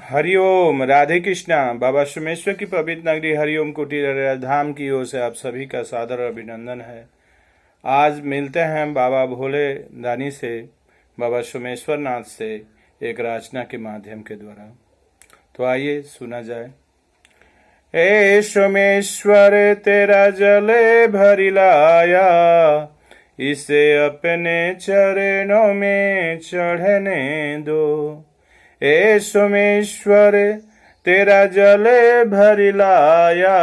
हरिओम। राधे कृष्णा। बाबा सोमेश्वर की पवित्र नगरी हरिओम कुटीर धाम की ओर से आप सभी का सादर अभिनंदन है। आज मिलते हैं बाबा भोले दानी से, बाबा सोमेश्वर नाथ से एक रचना के माध्यम के द्वारा। तो आइए सुना जाए। ए सोमेश्वर तेरा जले भरी लाया, इसे अपने चरणों में चढ़ने दो। ए सोमेश्वर तेरा जले भरी लाया,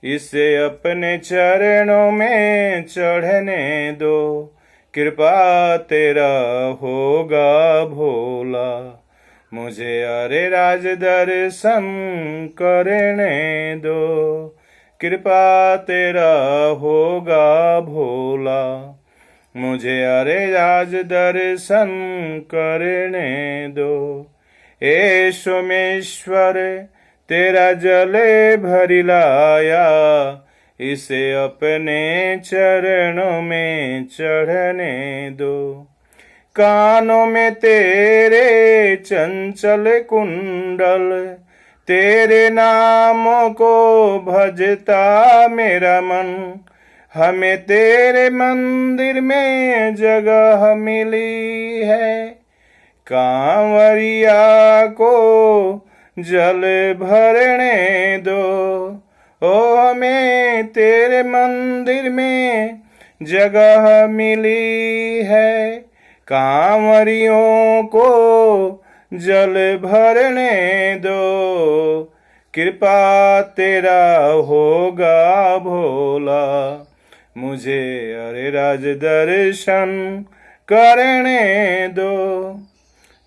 इसे अपने चरणों में चढ़ने दो। कृपा तेरा होगा भोला, मुझे अरे राज दर्शन करने दो। कृपा तेरा होगा भोला, मुझे अरे राज दर्शन करने दो। ए सोमेश्वर तेरा जले भरी लाया, इसे अपने चरणों में चढ़ने दो। कानों में तेरे चंचल कुंडल, तेरे नामों को भजता मेरा मन। हमें तेरे मंदिर में जगह मिली है, कांवरिया को जल भरने दो। ओ हमें तेरे मंदिर में जगह मिली है, कांवरियों को जल भरने दो। कृपा तेरा होगा भोला, मुझे अरे राज दर्शन करने दो।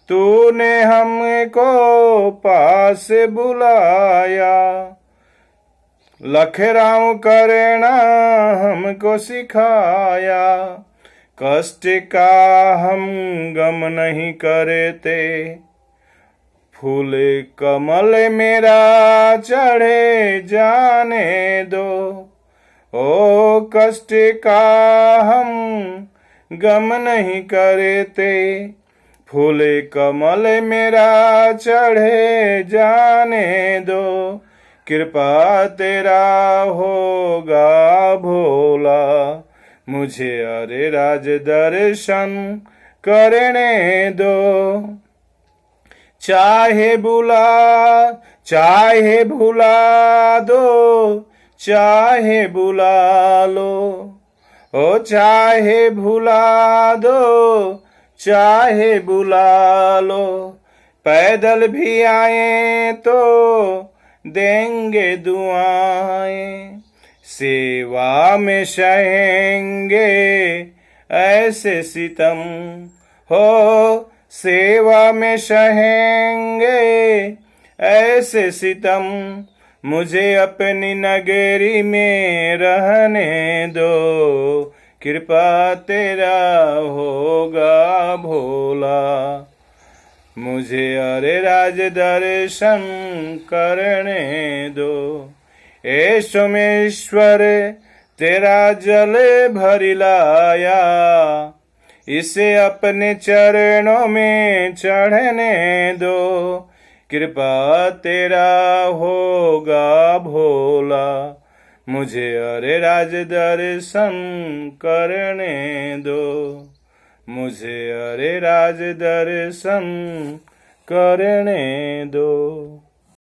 तूने हमको पास बुलाया, लखराव करना हमको सिखाया। कष्ट का हम गम नहीं करते, फूल कमल मेरा चढ़े जाने दो। ओ कष्ट का हम गम नहीं करते, फूल कमल मेरा चढ़े जाने दो। कृपा तेरा होगा भोला, मुझे अरे राज दर्शन करने दो। चाहे भुला दो, चाहे बुला लो। ओ चाहे भुला दो, चाहे बुला लो। पैदल भी आए तो देंगे दुआएं, सेवा में सहेंगे ऐसे सितम। हो सेवा में सहेंगे ऐसे सितम, मुझे अपनी नगरी में रहने दो। कृपा तेरा होगा भोला, मुझे अरे राज दर्शन करने दो। ए सोमेश्वर तेरा जल भरी लाया, इसे अपने चरणों में चढ़ने दो। कृपा तेरा होगा भोला, मुझे अरे राज दर्शन करने दो। मुझे अरे राज दर्शन करने दो।